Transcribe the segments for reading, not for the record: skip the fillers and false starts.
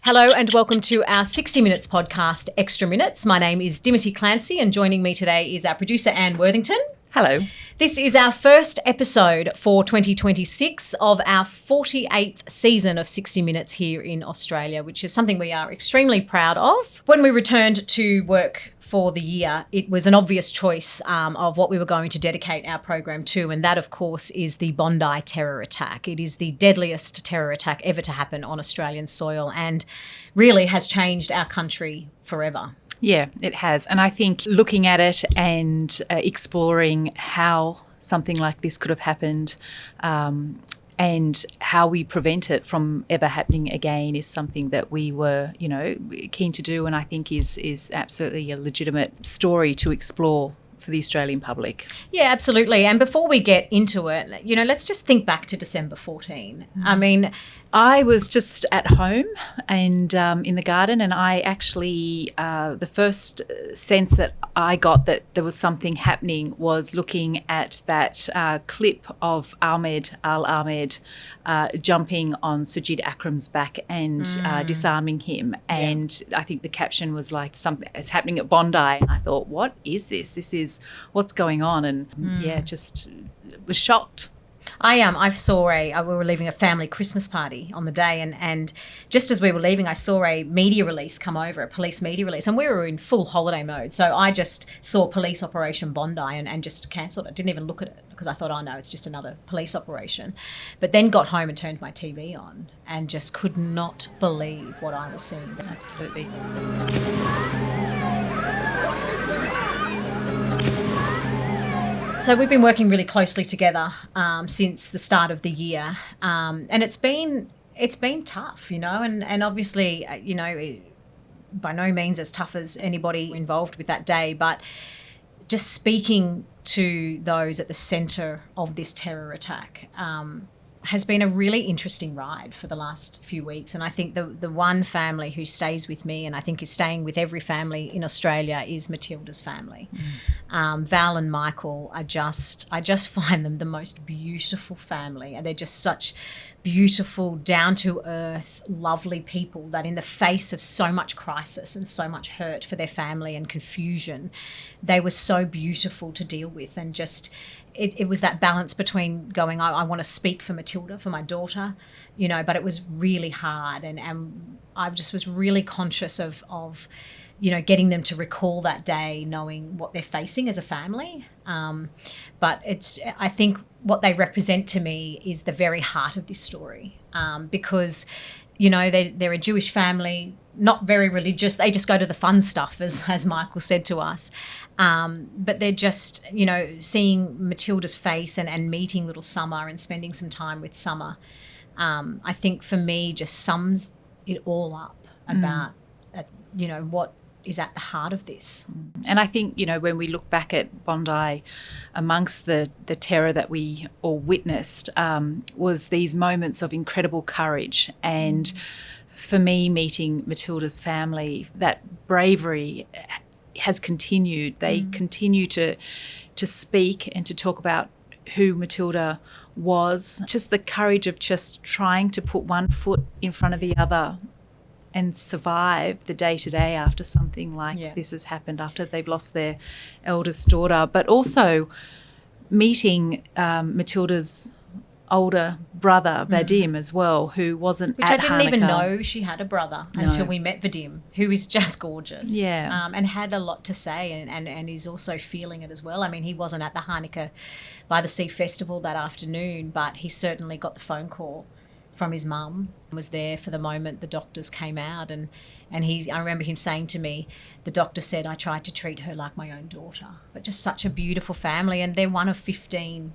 Hello and welcome to our 60 Minutes podcast, Extra Minutes. My name is Dimity Clancey and joining me today is our producer, Anne Worthington. Hello. This is our first episode for 2026 of our 48th season of 60 Minutes here in Australia, which is something we are extremely proud of. When we returned to work for the year, it was an obvious choice of what we were going to dedicate our program to, and that, of course, is the Bondi terror attack. It is the deadliest terror attack ever to happen on Australian soil and really has changed our country forever. Yeah, it has. And I think looking at it and exploring how something like this could have happened and how we prevent it from ever happening again is something that we were, keen to do, and I think is absolutely a legitimate story to explore for the Australian public. Yeah, absolutely. And before we get into it, let's just think back to December 14. I mean, I was just at home and in the garden, and I actually, the first sense that I got that there was something happening was looking at that clip of al-ahmed jumping on Sajid Akram's back and disarming him. And I think the caption was like, something is happening at Bondi. And I thought, what is this? This is what's going on. And just was shocked. I saw we were leaving a family Christmas party on the day, and just as we were leaving, I saw a media release come over, a police media release, and we were in full holiday mode. So I just saw Police Operation Bondi and just cancelled it. Didn't even look at it because I thought, oh no, it's just another police operation. But then got home and turned my TV on and just could not believe what I was seeing. Absolutely. So we've been working really closely together since the start of the year, and it's been tough, and obviously, by no means as tough as anybody involved with that day, but just speaking to those at the centre of this terror attack has been a really interesting ride for the last few weeks. And I think the one family who stays with me, and I think is staying with every family in Australia, is Matilda's family. Val and Michael I just find them the most beautiful family, and they're just such beautiful, down-to-earth, lovely people that in the face of so much crisis and so much hurt for their family and confusion, they were so beautiful to deal with. And just it was that balance between going, I want to speak for Matilda, for my daughter, but it was really hard, and I just was really conscious of getting them to recall that day, knowing what they're facing as a family. But I think what they represent to me is the very heart of this story, because, they're a Jewish family, not very religious. They just go to the fun stuff, as Michael said to us. But they're just, seeing Matilda's face and meeting little Summer and spending some time with Summer, I think for me just sums it all up about, what is at the heart of this. And I think, when we look back at Bondi, amongst the terror that we all witnessed was these moments of incredible courage. And for me, meeting Matilda's family, that bravery has continued. They continue to speak and to talk about who Matilda was. Just the courage of just trying to put one foot in front of the other and survive the day-to-day after something like this has happened, after they've lost their eldest daughter. But also meeting Matilda's older brother, Vadim, as well, who wasn't Which at I didn't even Hanukkah. know she had a brother until we met Vadim, who is just gorgeous. Yeah. And had a lot to say and is also feeling it as well. I mean, he wasn't at the Hanukkah by the Sea Festival that afternoon, but he certainly got the phone call from his mum, was there for the moment the doctors came out, and I remember him saying to me, the doctor said, I tried to treat her like my own daughter. But just such a beautiful family, and they're one of 15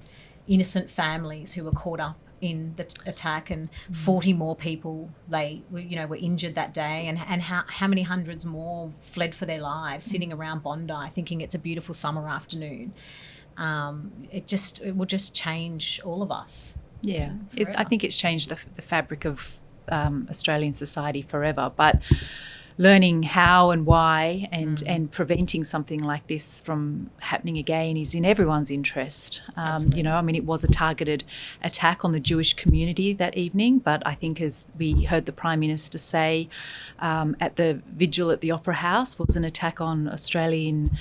innocent families who were caught up in the attack, and 40 more people were injured that day, and how many hundreds more fled for their lives, sitting around Bondi thinking it's a beautiful summer afternoon. It will just change all of us. Yeah, I think it's changed the fabric of Australian society forever. But learning how and why and preventing something like this from happening again is in everyone's interest. You know, I mean, it was a targeted attack on the Jewish community that evening, but I think, as we heard the Prime Minister say at the vigil at the Opera House, was an attack on Australian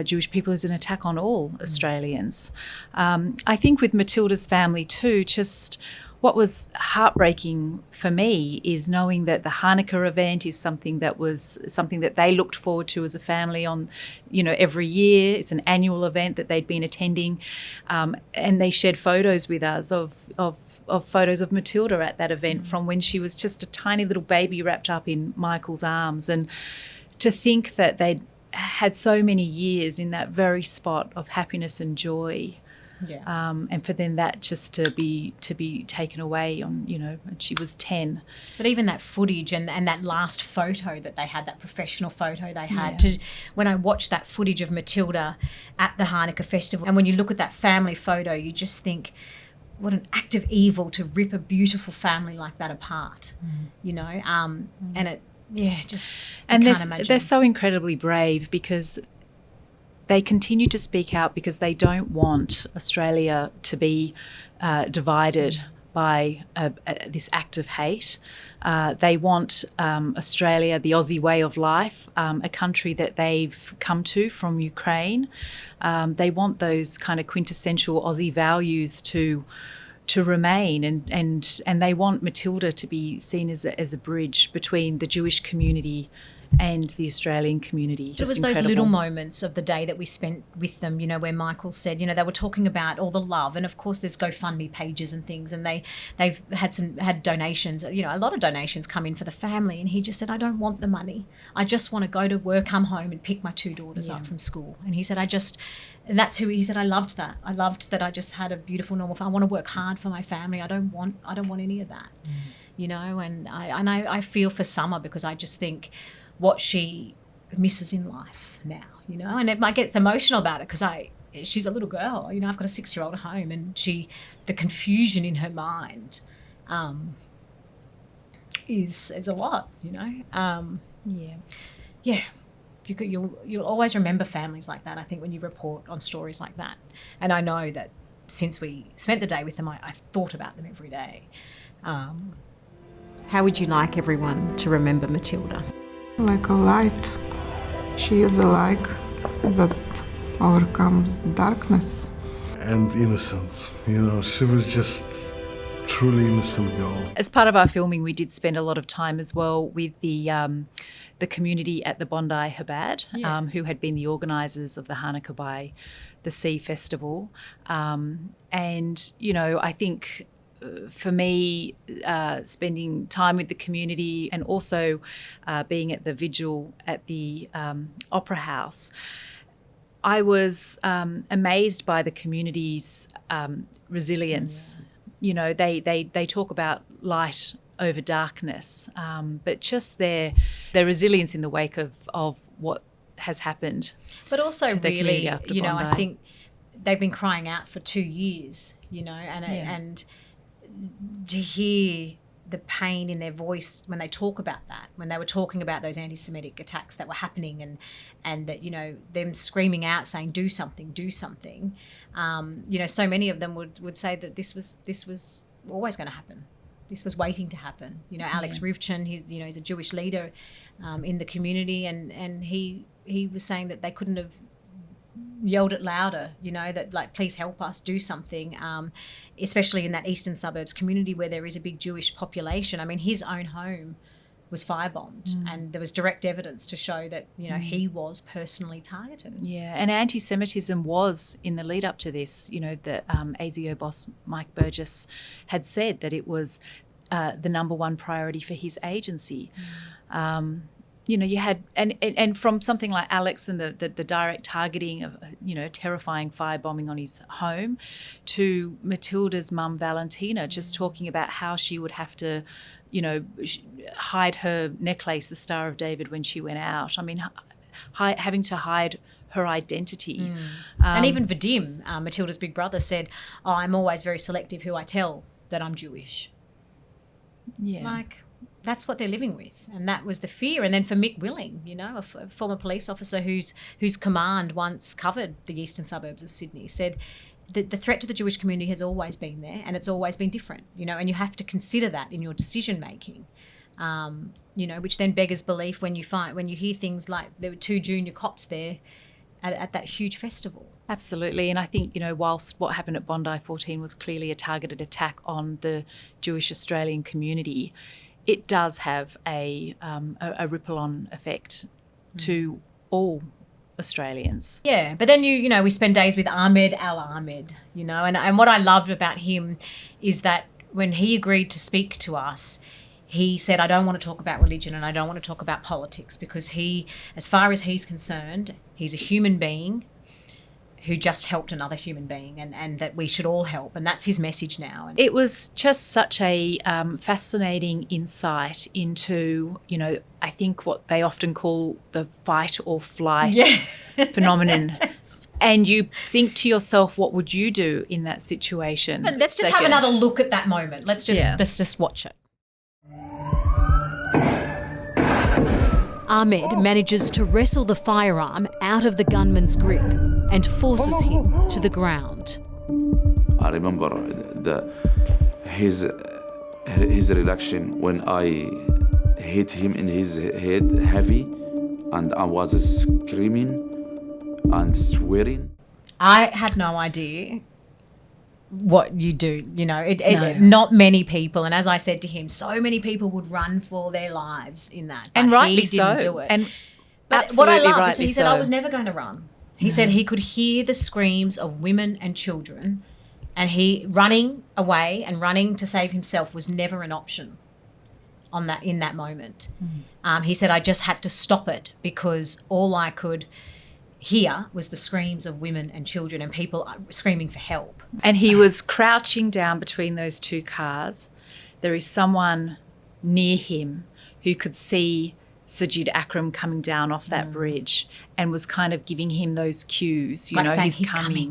Jewish people, is an attack on all Australians. I think with Matilda's family too, just what was heartbreaking for me is knowing that the Hanukkah event is something that they looked forward to as a family on, you know, every year. It's an annual event that they'd been attending, and they shared photos with us of photos of Matilda at that event from when she was just a tiny little baby wrapped up in Michael's arms. And to think that they'd had so many years in that very spot of happiness and joy. Yeah. And for then that just to be taken away on, you know, when she was 10. But even that footage and that last photo that they had, that professional photo they had, when I watched that footage of Matilda at the Hanukkah festival, and when you look at that family photo, you just think, what an act of evil to rip a beautiful family like that apart, you know, and it, just, and can't imagine. They're so incredibly brave because they continue to speak out because they don't want Australia to be divided by this act of hate. They want Australia, the Aussie way of life, a country that they've come to from Ukraine. They want those kind of quintessential Aussie values to remain, and they want Matilda to be seen as a bridge between the Jewish community and the Australian community. It was those little moments of the day that we spent with them, you know, where Michael said, you know, they were talking about all the love, and of course there's GoFundMe pages and things, and they've had donations, you know, a lot of donations come in for the family, and he just said, I don't want the money. I just want to go to work, come home and pick my 2 daughters up from school. And he said, and that's who he said, I loved that. I loved that I just had a beautiful, normal family. I want to work hard for my family. I don't want any of that, you know, and I feel for Summer because I just think what she misses in life now, you know, and it might get emotional about it because she's a little girl, you know, I've got a 6-year-old at home, and the confusion in her mind is a lot, you know. You'll always remember families like that, I think, when you report on stories like that. And I know that since we spent the day with them, I've thought about them every day. How would you like everyone to remember Matilda? Like a light. She is a light that overcomes darkness. And innocent, you know, she was just truly innocent girl. As part of our filming, we did spend a lot of time as well with the community at the Bondi Chabad, who had been the organisers of the Hanukkah by the Sea Festival. And, you know, I think for me, spending time with the community and also being at the vigil at the Opera House, I was amazed by the community's resilience. You know, they talk about light over darkness, but just their resilience in the wake of what has happened. But also really, you know, Bondi. I think they've been crying out for 2 years, you know, and to hear the pain in their voice when they talk about that, when they were talking about those anti-Semitic attacks that were happening, and that, you know, them screaming out saying, do something. You know, so many of them would say that this was always going to happen. This was waiting to happen. You know, Alex Rivchin, he's a Jewish leader in the community, and he was saying that they couldn't have yelled it louder, you know, that like, please help us, do something, especially in that eastern suburbs community where there is a big Jewish population. I mean, his own home was firebombed, and there was direct evidence to show that, you know, he was personally targeted. Yeah, and anti-Semitism was in the lead up to this. You know, the ASIO boss Mike Burgess had said that it was the number one priority for his agency. You know, you had, and from something like Alex and the direct targeting of, you know, terrifying firebombing on his home, to Matilda's mum Valentina just talking about how she would have to, you know, hide her necklace, the Star of David, when she went out. I mean, having to hide her identity. And even Vadim, Matilda's big brother, said, I'm always very selective who I tell that I'm Jewish. Yeah. Like, that's what they're living with, and that was the fear. And then for Mick Willing, you know, a former police officer whose command once covered the eastern suburbs of Sydney, said the threat to the Jewish community has always been there, and it's always been different, you know, and you have to consider that in your decision making. You know, which then beggars belief when you hear things like there were 2 junior cops there at that huge festival. Absolutely. And I think, you know, whilst what happened at Bondi 14 was clearly a targeted attack on the Jewish Australian community, it does have a ripple-on effect to all Australians. Yeah, but then you know, we spend days with al-ahmed, you know, and what I loved about him is that when he agreed to speak to us, he said, I don't want to talk about religion and I don't want to talk about politics, because he, as far as he's concerned, he's a human being who just helped another human being, and that we should all help. And that's his message now. It was just such a fascinating insight into, you know, I think what they often call the fight or flight phenomenon. Yes. And you think to yourself, what would you do in that situation? And let's just have another look at that moment. Let's just watch it. Ahmed manages to wrestle the firearm out of the gunman's grip and forces him to the ground. I remember his reaction when I hit him in his head heavy, and I was screaming and swearing. I have no idea what you do, you know, No. not many people, and as I said to him, so many people would run for their lives in that, and rightly he didn't so. do it. And but what I absolutely love is he said so. I was never going to run. He said he could hear the screams of women and children, and he running away and running to save himself was never an option in that moment. He said I just had to stop it because all I could hear was the screams of women and children and people screaming for help. And he was crouching down between those 2 cars. There is someone near him who could see Sajid Akram coming down off that bridge and was kind of giving him those cues, you Like know, saying, he's coming.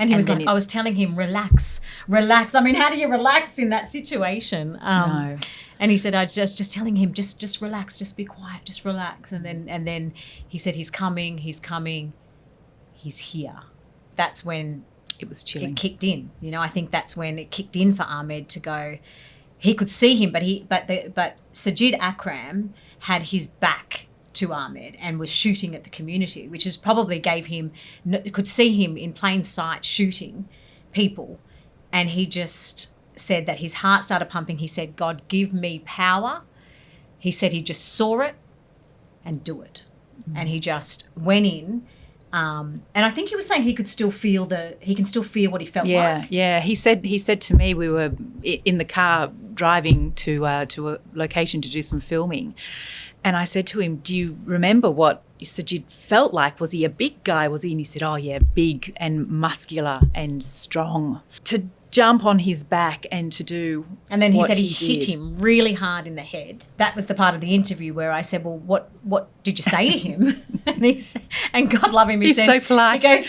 And he was like, I was telling him, relax. I mean, how do you relax in that situation? No. And he said, I just telling him, just relax, just be quiet, just relax. And then he said, he's coming, he's here. That's when it was chilling. It kicked in. You know, I think that's when it kicked in for Ahmed to go. He could see him, but Sajid Akram had his back to Ahmed and was shooting at the community, which is probably could see him in plain sight shooting people, and he just said that his heart started pumping. He said, God, give me power. He said he just saw it and do it. And he just went in. And I think he was saying he can still feel what he felt like. Yeah. He said to me, we were in the car driving to a location to do some filming, and I said to him, do you remember what Sajid felt like? Was he a big guy? And he said, oh yeah, big and muscular and strong. To jump on his back and to do and then he said he did. hit him really hard in the head. That was the part of the interview where I said, well, what did you say to him? and God love him, he He's said, so polite. He goes,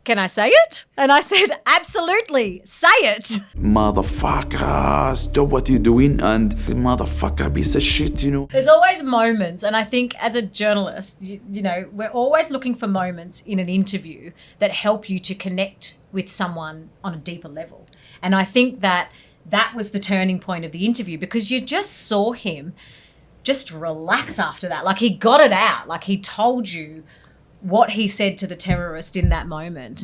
can I say it? And I said, absolutely, say it. Motherfucker, stop what you're doing, and motherfucker, piece of shit, you know. There's always moments, and I think as a journalist, you know, we're always looking for moments in an interview that help you to connect with someone on a deeper level. And I think that was the turning point of the interview, because you just saw him just relax after that. Like he got it out, like he told you what he said to the terrorist in that moment.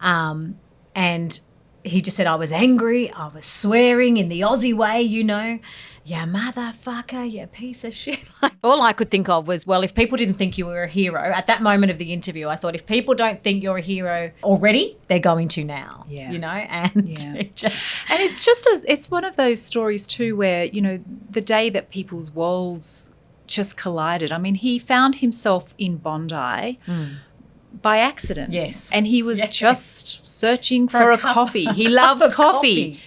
And he just said, I was angry, I was swearing in the Aussie way, you know, yeah, motherfucker, you piece of shit. All I could think of was, well, if people didn't think you were a hero, at that moment of the interview, I thought if people don't think you're a hero already, they're going to now, you know, and it's one of those stories too where, you know, the day that people's worlds just collided. I mean, he found himself in Bondi by accident. Yes. And he was just searching for a coffee. He loves coffee.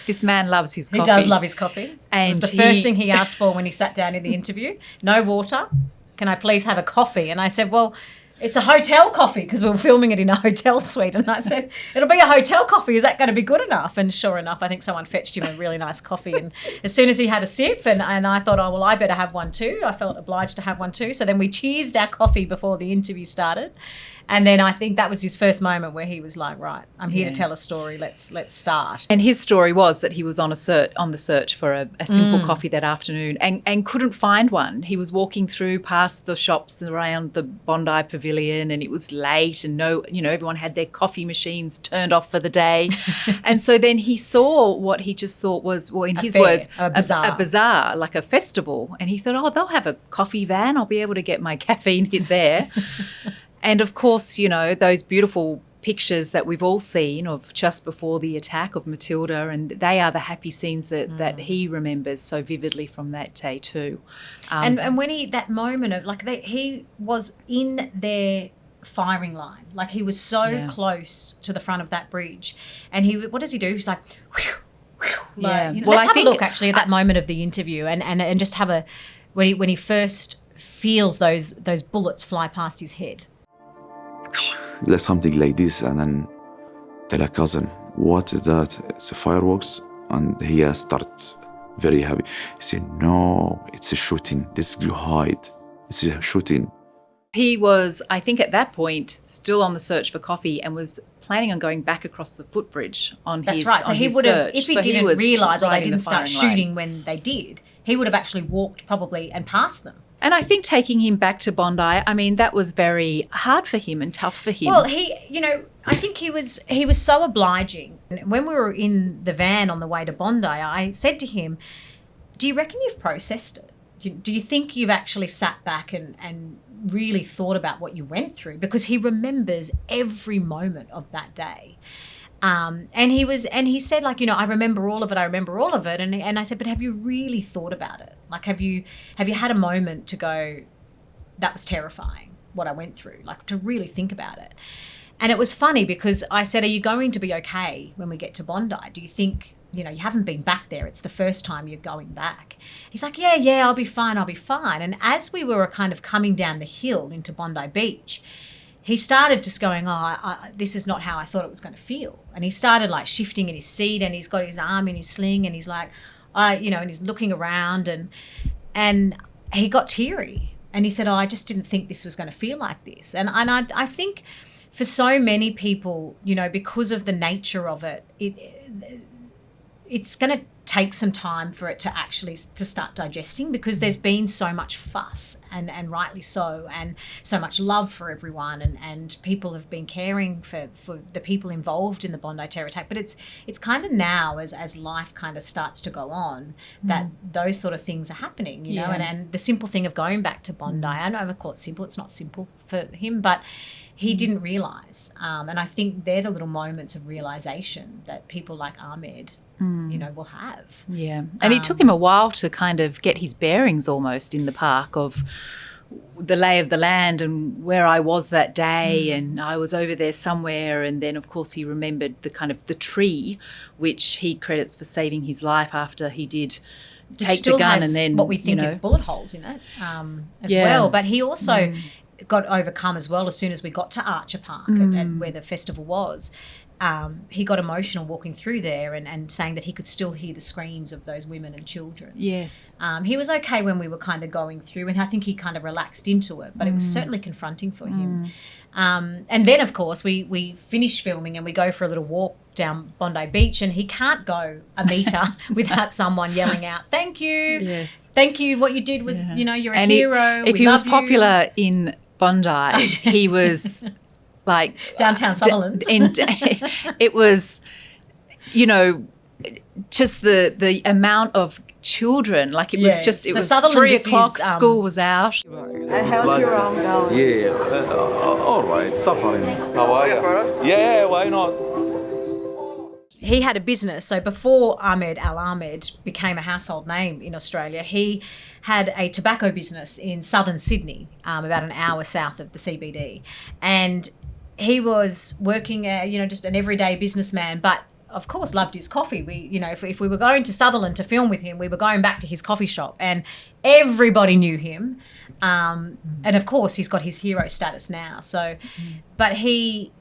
This man loves his coffee. He does love his coffee. And it was the first thing he asked for when he sat down in the interview. No water. Can I please have a coffee? And I said, well, it's a hotel coffee because we were filming it in a hotel suite. And I said, it'll be a hotel coffee. Is that going to be good enough? And sure enough, I think someone fetched him a really nice coffee. And as soon as he had a sip, and I thought, oh, well, I better have one too. I felt obliged to have one too. So then we cheersed our coffee before the interview started. And then I think that was his first moment where he was like, right, I'm here to tell a story. Let's start. And his story was that he was on the search for a simple coffee that afternoon and couldn't find one. He was walking through past the shops around the Bondi Pavilion, and it was late, and everyone had their coffee machines turned off for the day. And so then he saw what he just thought was, well, in his words, a bazaar, like a festival. And he thought, oh, they'll have a coffee van. I'll be able to get my caffeine hit there. And, of course, those beautiful pictures that we've all seen of just before the attack of Matilda, and they are the happy scenes that he remembers so vividly from that day too. And when that moment of, he was in their firing line. Like, he was so close to the front of that bridge. And what does he do? He's like, whew, whew, let's have a look, actually, at that moment of the interview and just have when he first feels those bullets fly past his head. Like something like this, and then tell a cousin, what is that? It's a fireworks. And he start very happy. He said, no, it's a shooting. Let's go hide. It's a shooting. He was, I think at that point, still on the search for coffee and was planning on going back across the footbridge on his search. That's right. So he would have, if he didn't realise or they didn't start shooting when they did, he would have actually walked probably and passed them. And I think taking him back to Bondi, I mean, that was very hard for him and tough for him. Well, I think he was so obliging. When we were in the van on the way to Bondi, I said to him, do you reckon you've processed it? Do you think you've actually sat back and really thought about what you went through? Because he remembers every moment of that day. And he said, I remember all of it. And I said, but have you really thought about it? Like, have you had a moment to go, that was terrifying, what I went through, like, to really think about it? And it was funny because I said, are you going to be okay when we get to Bondi? Do you think, you haven't been back there. It's the first time you're going back. He's like, yeah, I'll be fine. And as we were kind of coming down the hill into Bondi Beach, he started just going, this is not how I thought it was going to feel. And he started shifting in his seat, and he's got his arm in his sling, and he's like, and he's looking around, and he got teary. And he said, I just didn't think this was going to feel like this. And I think for so many people, because of the nature of it, it's going to take some time for it to start digesting, because there's been so much fuss and rightly so, and so much love for everyone, and people have been caring for the people involved in the Bondi terror attack. But it's kind of now as life kind of starts to go on that those sort of things are happening, and the simple thing of going back to Bondi, I know I call it simple, it's not simple for him, but he didn't realise. And I think they're the little moments of realisation that people like Ahmed will have. Yeah. And it took him a while to kind of get his bearings almost in the park of the lay of the land and where I was that day, and I was over there somewhere. And then, of course, he remembered the tree, which he credits for saving his life after he did take the gun, and then what we think of bullet holes in it as well. But he also got overcome as well as soon as we got to Archer Park and where the festival was. He got emotional walking through there and saying that he could still hear the screams of those women and children. Yes. He was okay when we were kind of going through, and I think he kind of relaxed into it, but it was certainly confronting for him. And then, of course, we finish filming and we go for a little walk down Bondi Beach, and he can't go a metre without someone yelling out, thank you. Yes. Thank you. What you did was, you're a hero. If he was popular in Bondi, he was... like downtown Sutherland. It was, just the amount of children. Like it was just, it was Sutherland 3 o'clock. School was out. How's your arm going? Yeah, all right, suffering. How are you? Yeah, why not? He had a business. So before al-ahmed became a household name in Australia, he had a tobacco business in southern Sydney, about an hour south of the CBD. And he was working, just an everyday businessman, but of course, loved his coffee. We, if we were going to Sutherland to film with him, we were going back to his coffee shop, and everybody knew him. And of course, he's got his hero status now. So, but he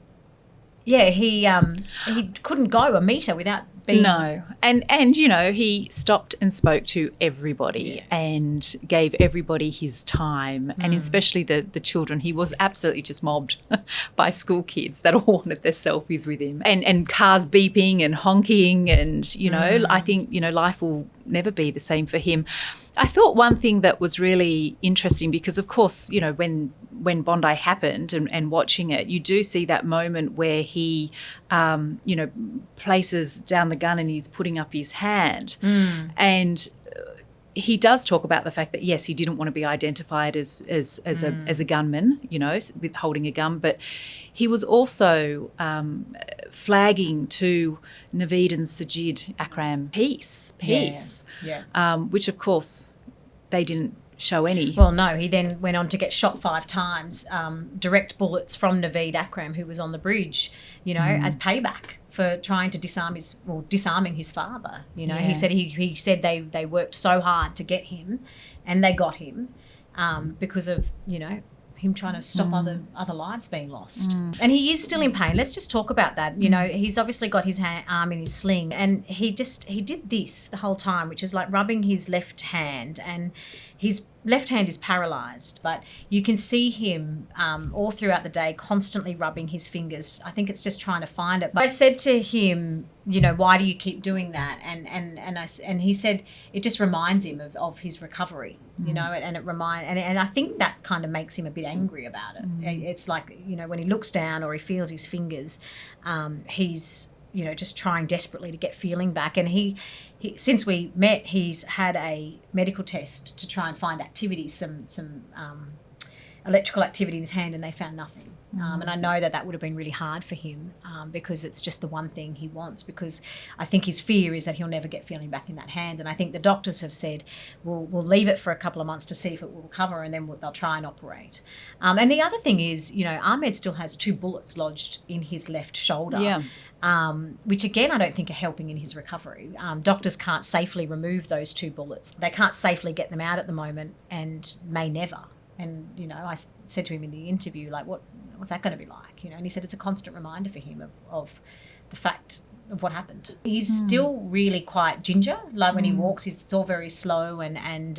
couldn't go a metre without being... No. And he stopped and spoke to everybody and gave everybody his time, and especially the children. He was absolutely just mobbed by school kids that all wanted their selfies with him, and cars beeping and honking, and, I think, life will never be the same for him. I thought one thing that was really interesting, because, of course, when Bondi happened and watching it, you do see that moment where he, places down the gun and he's putting up his hand. And he does talk about the fact that, yes, he didn't want to be identified as a gunman, with holding a gun, but he was also flagging to Naveed and Sajid Akram peace, which, of course, they didn't show any. Well, no, he then went on to get shot 5 times, direct bullets from Naveed Akram, who was on the bridge, as payback for trying to disarming his father. He said he said they worked so hard to get him, and they got him because of him trying to stop other lives being lost. And he is still in pain. Let's just talk about that. He's obviously got his arm in his sling, and he did this the whole time, which is like rubbing his left hand, and his left hand is paralysed, but you can see him all throughout the day constantly rubbing his fingers. I think it's just trying to find it. But I said to him, why do you keep doing that? And he said it just reminds him of his recovery, and I think that kind of makes him a bit angry about it. It's like, when he looks down or he feels his fingers, he's just trying desperately to get feeling back. And he since we met, he's had a medical test to try and find activity, some electrical activity in his hand, and they found nothing. And I know that would have been really hard for him because it's just the one thing he wants, because I think his fear is that he'll never get feeling back in that hand. And I think the doctors have said, we'll leave it for a couple of months to see if it will recover, and then they'll try and operate. And the other thing is, Ahmed still has 2 bullets lodged in his left shoulder. Which again I don't think are helping in his recovery. Doctors can't safely remove those 2 bullets. They can't safely get them out at the moment, and may never. And I said to him in the interview, like, what's that going to be like? And he said it's a constant reminder for him of the fact of what happened. He's still really quite ginger. Like when he walks, it's all very slow, and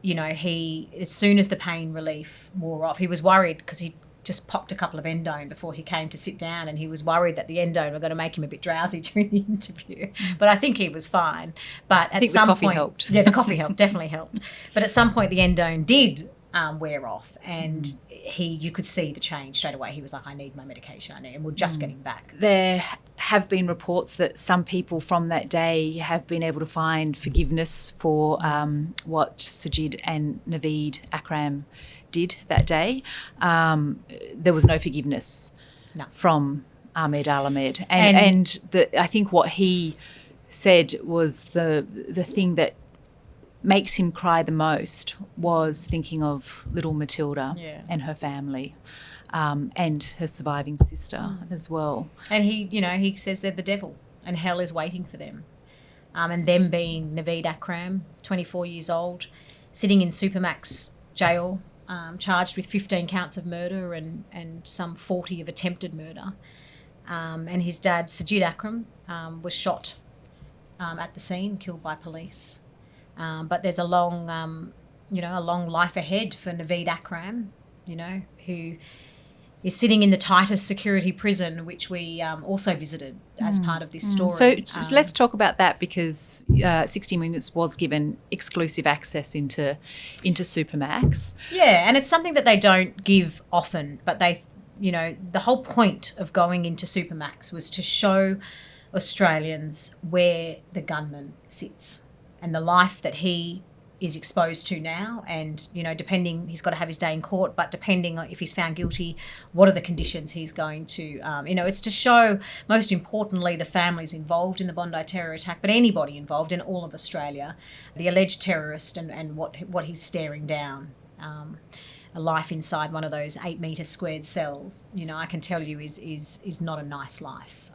he, as soon as the pain relief wore off, he was worried because he just popped a couple of endone before he came to sit down, and he was worried that the endone were going to make him a bit drowsy during the interview. But I think he was fine. But at some point, the coffee helped. Yeah, the coffee helped, definitely helped. But at some point, the endone did wear off, and you could see the change straight away. He was like, I need my medication, and we're just getting back. There have been reports that some people from that day have been able to find forgiveness for what Sajid and Naveed Akram did that day. There was no forgiveness from Ahmed al-Ahmed. And I think what he said was the thing that makes him cry the most was thinking of little Matilda and her family, and her surviving sister as well. And he says they're the devil and hell is waiting for them. And them being Naveed Akram, 24 years old, sitting in Supermax jail, charged with 15 counts of murder and some 40 of attempted murder. And his dad, Sajid Akram, was shot at the scene, killed by police. But there's a long life ahead for Naveed Akram, who is sitting in the tightest security prison, which we also visited as part of this story. So let's talk about that, because 60 Minutes was given exclusive access into Supermax. Yeah, and it's something that they don't give often, but they, the whole point of going into Supermax was to show Australians where the gunman sits and the life that he is exposed to now, and depending, he's got to have his day in court, but depending on if he's found guilty, what are the conditions he's going to it's to show, most importantly, the families involved in the Bondi terror attack, but anybody involved in all of Australia, the alleged terrorist, and what he's staring down, a life inside one of those 8-metre squared cells, I can tell you is not a nice life.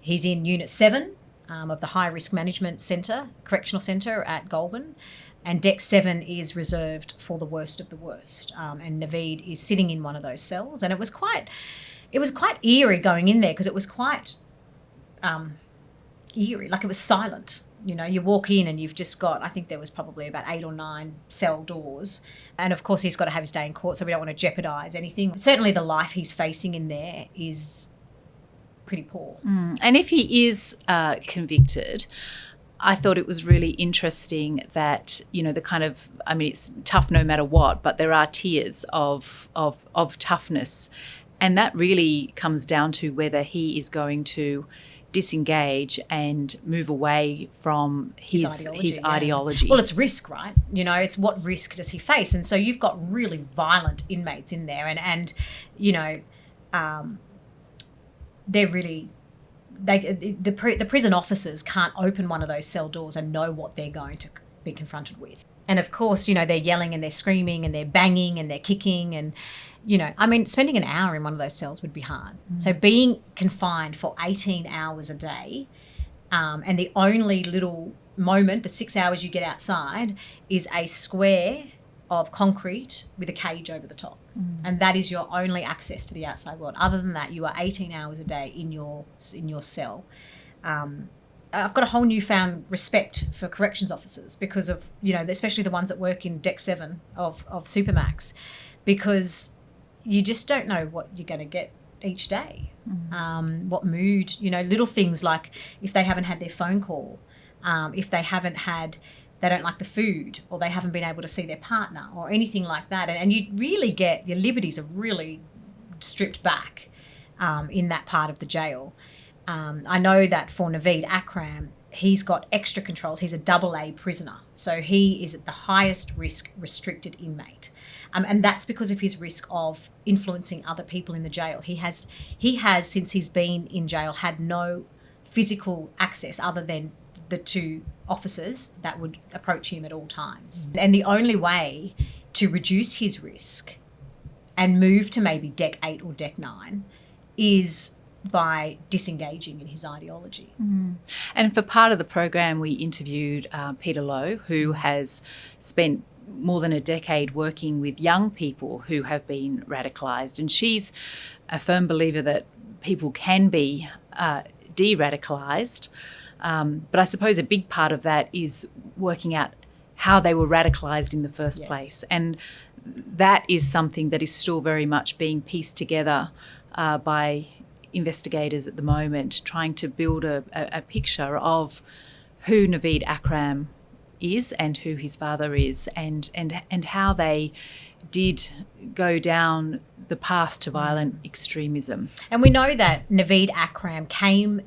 He's in Unit 7 of the High Risk Management Centre, Correctional Centre at Goulburn, and Deck 7 is reserved for the worst of the worst. And Naveed is sitting in one of those cells, and it was quite eerie going in there because it was quite eerie, like it was silent. You know, you walk in and you've just got, I think there was probably about 8 or 9 cell doors. And of course, he's got to have his day in court, so we don't want to jeopardise anything. Certainly the life he's facing in there is pretty poor. And if he is convicted, I thought it was really interesting that, you know, the kind of, I mean, it's tough no matter what, but there are tiers of toughness. And that really comes down to whether he is going to disengage and move away from his ideology. Well, it's risk, right? You know, it's what risk does he face? And so you've got really violent inmates in there, and you know, they're really the prison officers can't open one of those cell doors and know what they're going to be confronted with. And of course, you know, they're yelling and they're screaming and they're banging and they're kicking and, you know, I mean, spending an hour in one of those cells would be hard. So being confined for 18 hours a day, and the only little moment, the 6 hours you get outside, is a square of concrete with a cage over the top. And that is your only access to the outside world. Other than that, you are 18 hours a day in your cell. I've got a whole newfound respect for corrections officers because of, you know, especially the ones that work in Deck 7 of Supermax, because you just don't know what you're going to get each day. What mood, you know, little things like if they haven't had their phone call, if they don't like the food, or they haven't been able to see their partner or anything like that. And you really get, your liberties are really stripped back in that part of the jail. I know that for Naveed Akram, he's got extra controls. He's a AA prisoner. So he is at the highest risk restricted inmate. And that's because of his risk of influencing other people in the jail. He has, since he's been in jail, had no physical access other than the 2 officers that would approach him at all times. And the only way to reduce his risk and move to maybe Deck 8 or Deck 9 is by disengaging in his ideology. And for part of the program, we interviewed Peter Lowe, who has spent more than a decade working with young people who have been radicalised. And she's a firm believer that people can be de-radicalised. But I suppose a big part of that is working out how they were radicalised in the first place. And that is something that is still very much being pieced together by investigators at the moment, trying to build a picture of who Naveed Akram is and who his father is, and how they did go down the path to violent extremism. And we know that Naveed Akram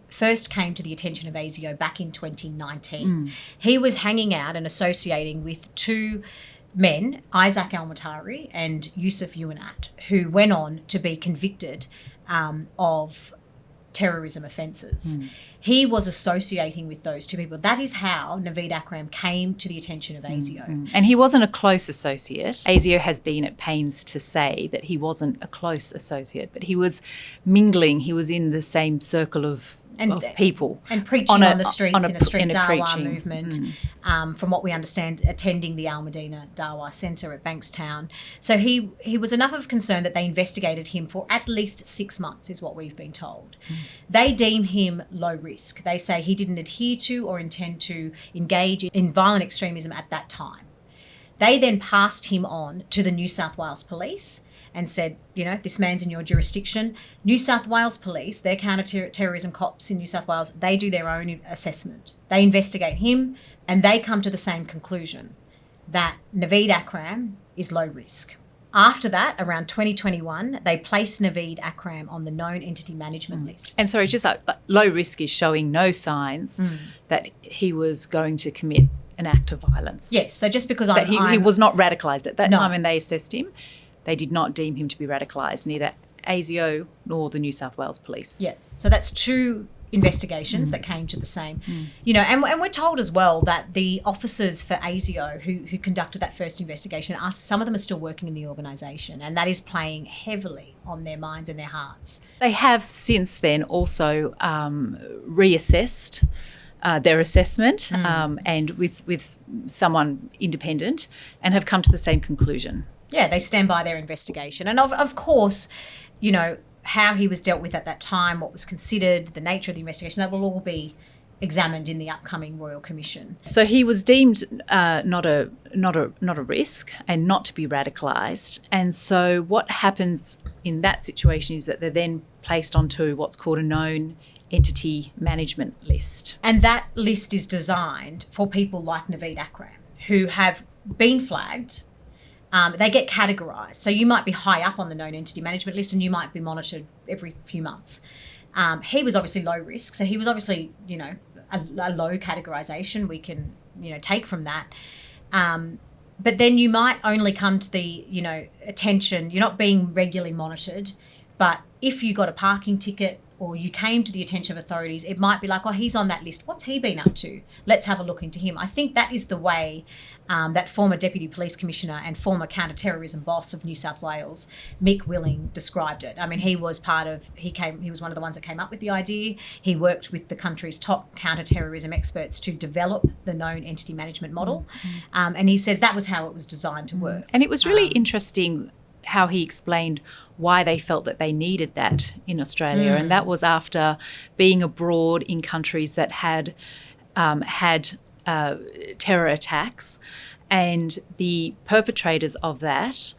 first came to the attention of ASIO back in 2019. He was hanging out and associating with 2 men, Isaac Al-Matari and Yusuf Yuanat, who went on to be convicted of terrorism offences. He was associating with those 2 people. That is how Naveed Akram came to the attention of ASIO. And he wasn't a close associate. ASIO has been at pains to say that he wasn't a close associate, but he was mingling. He was in the same circle of people. And preaching on the streets in a street Dawah movement. From what we understand, attending the Al Medina Dawah Centre at Bankstown. So he was enough of concern that they investigated him for at least 6 months, is what we've been told. They deem him low risk. They say he didn't adhere to or intend to engage in violent extremism at that time. They then passed him on to the New South Wales Police and said, you know, this man's in your jurisdiction. New South Wales Police, their counter-terrorism cops in New South Wales, they do their own assessment. They investigate him and they come to the same conclusion, that Naveed Akram is low risk. After that, around 2021, they placed Naveed Akram on the known entity management list. And sorry, just like low risk is showing no signs that he was going to commit an act of violence. Yes, so just because he was not radicalised at that time when they assessed him, they did not deem him to be radicalised, neither ASIO nor the New South Wales Police. Yeah, so that's 2 investigations that came to the same, you know, and we're told as well that the officers for ASIO who conducted that first investigation, some of them are still working in the organisation, and that is playing heavily on their minds and their hearts. They have since then also reassessed their assessment and with someone independent, and have come to the same conclusion. Yeah, they stand by their investigation. And of course, you know, how he was dealt with at that time, what was considered, the nature of the investigation, that will all be examined in the upcoming Royal Commission. So he was deemed not a risk and not to be radicalised. And so what happens in that situation is that they're then placed onto what's called a known entity management list. And that list is designed for people like Naveed Akram, who have been flagged. They get categorised. So you might be high up on the known entity management list and you might be monitored every few months. He was obviously low risk. So he was obviously, you know, a low categorisation we can, you know, take from that. But then you might only come to the, you know, attention. You're not being regularly monitored. But if you got a parking ticket or you came to the attention of authorities, it might be like, oh, he's on that list. What's he been up to? Let's have a look into him. I think that is the way that former Deputy Police Commissioner and former counter-terrorism boss of New South Wales, Mick Willing, described it. I mean, he was one of the ones that came up with the idea. He worked with the country's top counter-terrorism experts to develop the known entity management model. And he says that was how it was designed to work. And it was really interesting how he explained why they felt that they needed that in Australia. And that was after being abroad in countries that had terror attacks, and the perpetrators of that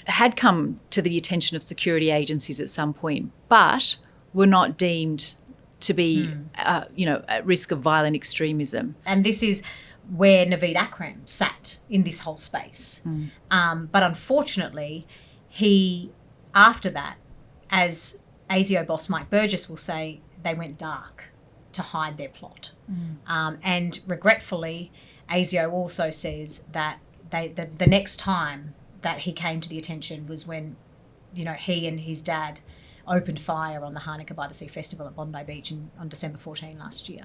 had come to the attention of security agencies at some point, but were not deemed to be, at risk of violent extremism. And this is where Naveed Akram sat in this whole space. But unfortunately, he, after that, as ASIO boss Mike Burgess will say, they went dark to hide their plot. And regretfully, ASIO also says that the next time that he came to the attention was when, you know, he and his dad opened fire on the Hanukkah by the Sea Festival at Bondi Beach on December 14 last year.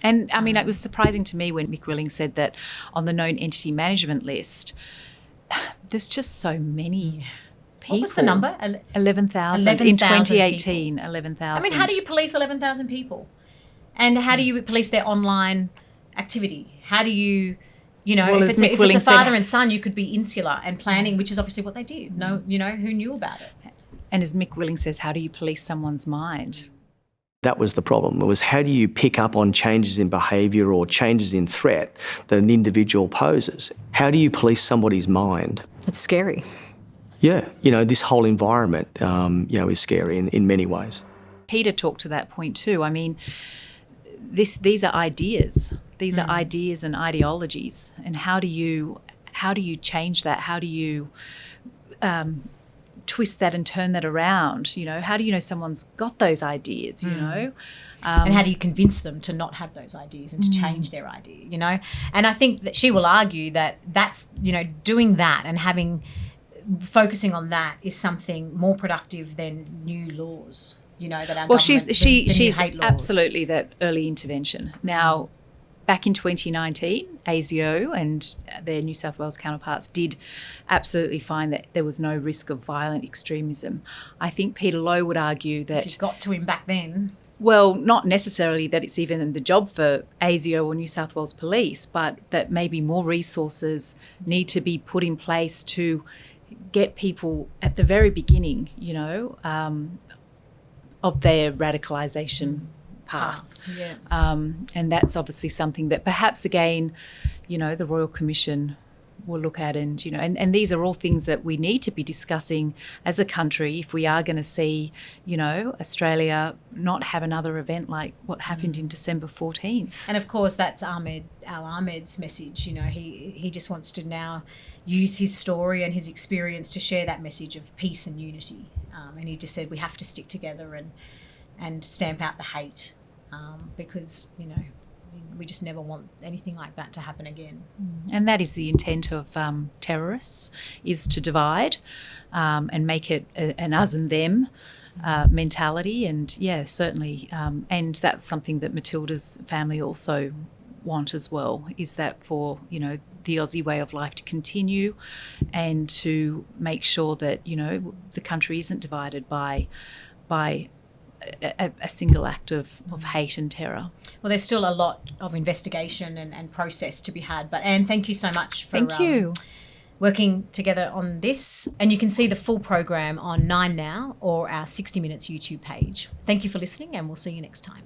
And I mean, it was surprising to me when Mick Willing said that on the known entity management list, there's just so many people. What was the number? 11,000. In 2018, 11,000. I mean, how do you police 11,000 people? And how do you police their online activity? How do you, you know, well, if it's a father and son, you could be insular and planning, which is obviously what they did. No, you know, who knew about it? And as Mick Willing says, how do you police someone's mind? That was the problem. It was how do you pick up on changes in behaviour or changes in threat that an individual poses? How do you police somebody's mind? It's scary. Yeah, you know, this whole environment, is scary in many ways. Peter talked to that point too. I mean, these are ideas. These are ideas and ideologies. And how do you change that? How do you twist that and turn that around? You know, how do you know someone's got those ideas? You know, and how do you convince them to not have those ideas and to change their idea? You know, and I think that she will argue that that's, you know, doing that and focusing on that is something more productive than new laws. You know, that our government, she's hate laws. Absolutely that early intervention. Now, back in 2019, ASIO and their New South Wales counterparts did absolutely find that there was no risk of violent extremism. I think Peter Lowe would argue that... If you got to him back then... Well, not necessarily that it's even the job for ASIO or New South Wales Police, but that maybe more resources need to be put in place to get people at the very beginning, you know, of their radicalisation path. Yeah. And that's obviously something that perhaps, again, you know, the Royal Commission will look at, and, you know, and these are all things that we need to be discussing as a country if we are going to see, you know, Australia not have another event like what happened in December 14th. And of course, that's al-Ahmed's message. You know, he just wants to now use his story and his experience to share that message of peace and unity. And he just said we have to stick together and stamp out the hate because, you know, we just never want anything like that to happen again. And that is the intent of terrorists, is to divide and make it an us and them mentality. And yeah, certainly, and that's something that Matilda's family also want as well, is that for, you know, the Aussie way of life to continue, and to make sure that, you know, the country isn't divided by a single act of hate and terror. Well, there's still a lot of investigation and process to be had. But Anne, thank you so much for Thank you. working together on this. And you can see the full program on 9 Now or our 60 Minutes YouTube page. Thank you for listening, and we'll see you next time.